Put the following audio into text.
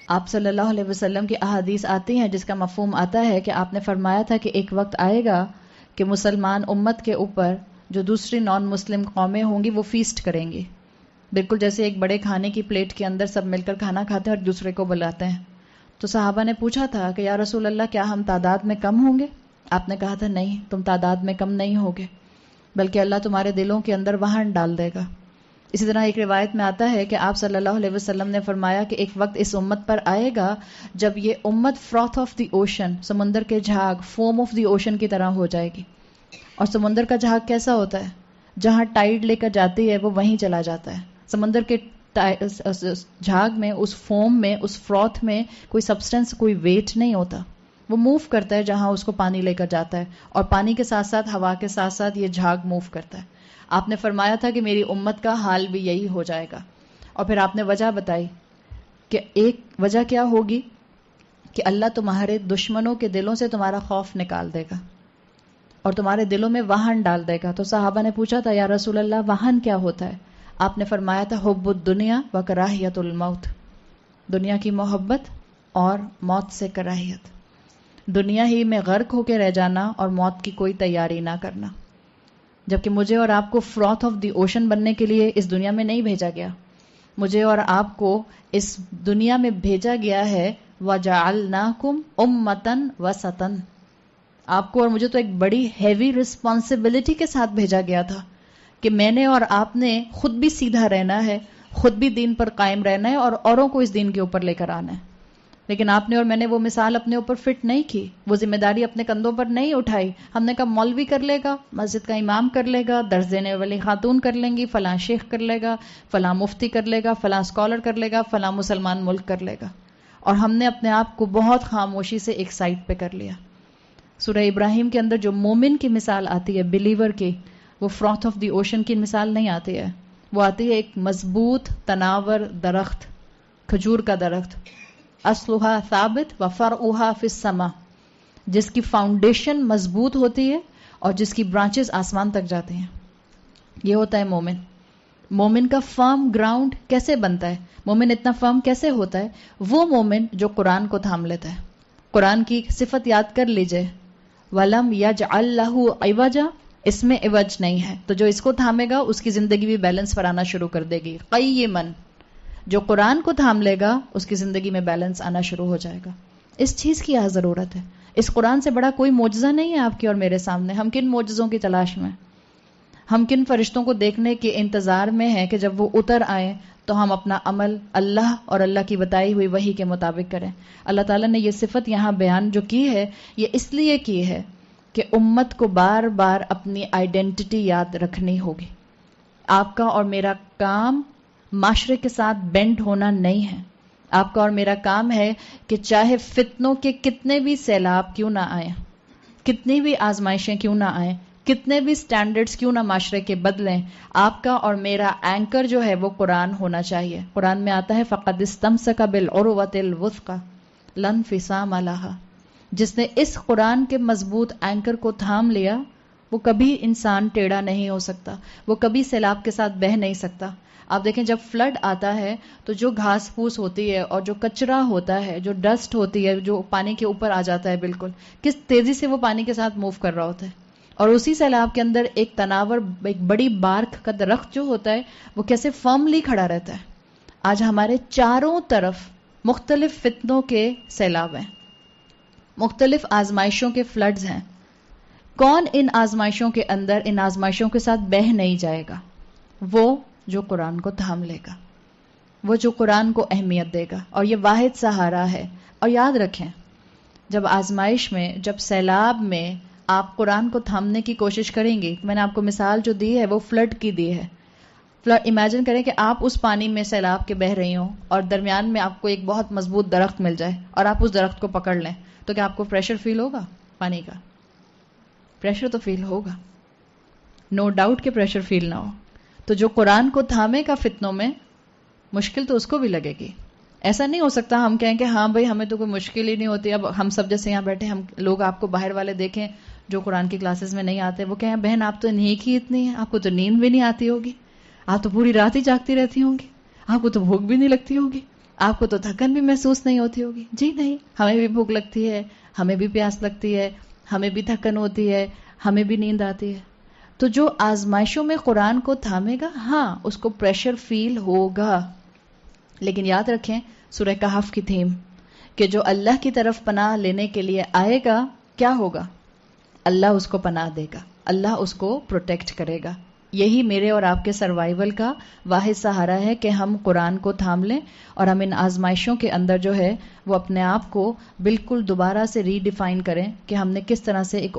آپ صلی اللہ علیہ وسلم کی احادیث آتی ہیں جس کا مفہوم آتا ہے کہ آپ نے فرمایا تھا کہ ایک وقت آئے گا کہ مسلمان امت کے اوپر جو دوسری نان مسلم قومیں ہوں گی وہ فیسٹ کریں گی، بالکل جیسے ایک بڑے کھانے کی پلیٹ کے اندر سب مل کر کھانا کھاتے ہیں اور دوسرے کو بلاتے ہیں. تو صحابہ نے پوچھا تھا کہ یا رسول اللہ کیا ہم تعداد میں کم ہوں گے؟ آپ نے کہا تھا نہیں، تم تعداد میں کم نہیں ہوگے، بلکہ اللہ تمہارے دلوں کے اندر وہن ڈال دے گا. اسی طرح ایک روایت میں آتا ہے کہ آپ صلی اللہ علیہ وسلم نے فرمایا کہ ایک وقت اس امت پر آئے گا جب یہ امت فروتھ آف دی اوشن، سمندر کے جھاگ، فوم آف دی اوشن کی طرح ہو جائے گی. اور سمندر کا جھاگ کیسا ہوتا ہے؟ جہاں ٹائیڈ لے کر جاتی ہے وہ وہیں چلا جاتا ہے. سمندر کے جھاگ میں، اس فوم میں، اس فروتھ میں کوئی سبسٹنس، کوئی ویٹ نہیں ہوتا، وہ موو کرتا ہے جہاں اس کو پانی لے کر جاتا ہے، اور پانی کے ساتھ ساتھ ہوا کے ساتھ ساتھ یہ جھاگ موو کرتا ہے. آپ نے فرمایا تھا کہ میری امت کا حال بھی یہی ہو جائے گا. اور پھر آپ نے وجہ بتائی کہ ایک وجہ کیا ہوگی کہ اللہ تمہارے دشمنوں کے دلوں سے تمہارا خوف نکال دے گا اور تمہارے دلوں میں وہن ڈال دے گا. تو صحابہ نے پوچھا تھا یا رسول اللہ وہن کیا ہوتا ہے؟ آپ نے فرمایا تھا حب الدنیا و کراہیت الموت، دنیا کی محبت اور موت سے کراہیت، دنیا ہی میں غرق ہو کے رہ جانا اور موت کی کوئی تیاری نہ کرنا. جبکہ مجھے اور آپ کو فروتھ آف دی اوشن بننے کے لیے اس دنیا میں نہیں بھیجا گیا، مجھے اور آپ کو اس دنیا میں بھیجا گیا ہے وَجَعَلْنَاكُمْ أُمَّةً وَسَطًا. آپ کو اور مجھے تو ایک بڑی ہیوی رسپانسبلٹی کے ساتھ بھیجا گیا تھا کہ میں نے اور آپ نے خود بھی سیدھا رہنا ہے، خود بھی دین پر قائم رہنا ہے اور اوروں کو اس دین کے اوپر لے کر آنا ہے. لیکن آپ نے اور میں نے وہ مثال اپنے اوپر فٹ نہیں کی، وہ ذمہ داری اپنے کندھوں پر نہیں اٹھائی. ہم نے کہا مولوی کر لے گا، مسجد کا امام کر لے گا، درس دینے والی خاتون کر لیں گی، فلاں شیخ کر لے گا، فلاں مفتی کر لے گا، فلاں اسکالر کر لے گا، فلاں مسلمان ملک کر لے گا. اور ہم نے اپنے آپ کو بہت خاموشی سے ایک سائڈ پہ کر لیا. سورہ ابراہیم کے اندر جو مومن کی مثال آتی ہے، بلیور کی، وہ فروتھ آف دی اوشن کی مثال نہیں آتی ہے، وہ آتی ہے ایک مضبوط تناور درخت، کھجور کا درخت، اصلها ثابت و فرعها فی السماء، جس کی فاؤنڈیشن مضبوط ہوتی ہے اور جس کی برانچز آسمان تک جاتے ہیں. یہ ہوتا ہے مومن. مومن کا فرم گراؤنڈ کیسے بنتا ہے؟ مومن اتنا فرم کیسے ہوتا ہے؟ وہ مومن جو قرآن کو تھام لیتا ہے. قرآن کی صفت یاد کر لیجئے، وَلَمْ يَجْعَلْ لَهُ عِوَجًا، اس میں عوج نہیں ہے. تو جو اس کو تھامے گا اس کی زندگی بھی بیلنس پر آنا شروع کر دے گی. قیمًا، جو قرآن کو تھام لے گا اس کی زندگی میں بیلنس آنا شروع ہو جائے گا. اس چیز کی یہاں ضرورت ہے. اس قرآن سے بڑا کوئی معجزہ نہیں ہے آپ کے اور میرے سامنے. ہم کن معجزوں کی تلاش میں، ہم کن فرشتوں کو دیکھنے کے انتظار میں ہیں کہ جب وہ اتر آئیں تو ہم اپنا عمل اللہ اور اللہ کی بتائی ہوئی وحی کے مطابق کریں. اللہ تعالیٰ نے یہ صفت یہاں بیان جو کی ہے یہ اس لیے کی ہے کہ امت کو بار بار اپنی آئیڈینٹی یاد رکھنی ہوگی. آپ کا اور میرا کام معاشرے کے ساتھ بینڈ ہونا نہیں ہے. آپ کا اور میرا کام ہے کہ چاہے فتنوں کے کتنے بھی سیلاب کیوں نہ آئیں، کتنی بھی آزمائشیں کیوں نہ آئیں، کتنے بھی سٹینڈرڈز کیوں نہ معاشرے کے بدلیں، آپ کا اور میرا اینکر جو ہے وہ قرآن ہونا چاہیے. قرآن میں آتا ہے فَقَدِ اسْتَمْسَكَ بِالْعُرْوَةِ الْوُثْقَىٰ لَا انفِصَامَ لَهَا، جس نے اس قرآن کے مضبوط اینکر کو تھام لیا وہ کبھی انسان ٹیڑھا نہیں ہو سکتا، وہ کبھی سیلاب کے ساتھ بہہ نہیں سکتا. آپ دیکھیں جب فلڈ آتا ہے تو جو گھاس پھوس ہوتی ہے اور جو کچرا ہوتا ہے، جو ڈسٹ ہوتی ہے، جو پانی کے اوپر آ جاتا ہے، بالکل کس تیزی سے وہ پانی کے ساتھ موو کر رہا ہوتا ہے. اور اسی سیلاب کے اندر ایک تناور، ایک بڑی بارک کا درخت جو ہوتا ہے وہ کیسے فرملی کھڑا رہتا ہے. آج ہمارے چاروں طرف مختلف فتنوں کے سیلاب ہیں، مختلف آزمائشوں کے فلڈز ہیں. کون ان آزمائشوں کے اندر، ان آزمائشوں کے ساتھ بہہ نہیں جائے گا؟ وہ جو قرآن کو تھام لے گا، وہ جو قرآن کو اہمیت دے گا. اور یہ واحد سہارا ہے. اور یاد رکھیں جب آزمائش میں، جب سیلاب میں آپ قرآن کو تھامنے کی کوشش کریں گی، میں نے آپ کو مثال جو دی ہے وہ فلڈ کی دی ہے. فلڈ امیجن کریں کہ آپ اس پانی میں سیلاب کے بہہ رہی ہوں اور درمیان میں آپ کو ایک بہت مضبوط درخت مل جائے اور آپ اس درخت کو پکڑ لیں، تو کیا آپ کو پریشر فیل ہوگا؟ پانی کا پریشر تو فیل ہوگا، نو ڈاؤٹ کہ پریشر فیل نہ ہو. تو جو قرآن کو تھامے کا فتنوں میں، مشکل تو اس کو بھی لگے گی. ایسا نہیں ہو سکتا ہم کہیں کہ ہاں بھائی ہمیں تو کوئی مشکل ہی نہیں ہوتی. اب ہم سب جیسے یہاں بیٹھے، ہم لوگ آپ کو باہر والے دیکھیں جو قرآن کی کلاسز میں نہیں آتے، وہ کہیں بہن آپ تو نیک ہی اتنی ہیں، آپ کو تو نیند بھی نہیں آتی ہوگی، آپ تو پوری رات ہی جاگتی رہتی ہوں گی، آپ کو تو بھوک بھی نہیں لگتی ہوگی. آپ کو تو تھکن بھی محسوس نہیں ہوتی ہوگی. جی نہیں، ہمیں بھی بھوک لگتی ہے، ہمیں بھی پیاس لگتی ہے، ہمیں بھی تھکن ہوتی ہے، ہمیں بھی نیند آتی ہے. تو جو آزمائشوں میں قرآن کو تھامے گا، ہاں اس کو پریشر فیل ہوگا، لیکن یاد رکھیں سورہ کہف کی تھیم کہ جو اللہ کی طرف پناہ لینے کے لیے آئے گا کیا ہوگا؟ اللہ اس کو پناہ دے گا، اللہ اس کو پروٹیکٹ کرے گا. یہی میرے اور آپ کے سروائیول کا واحد سہارا ہے کہ ہم قرآن کو تھام لیں اور ہم ان آزمائشوں کے اندر جو ہے وہ اپنے آپ کو بالکل دوبارہ سے ری ڈیفائن کریں کہ ہم نے کس طرح سے ایک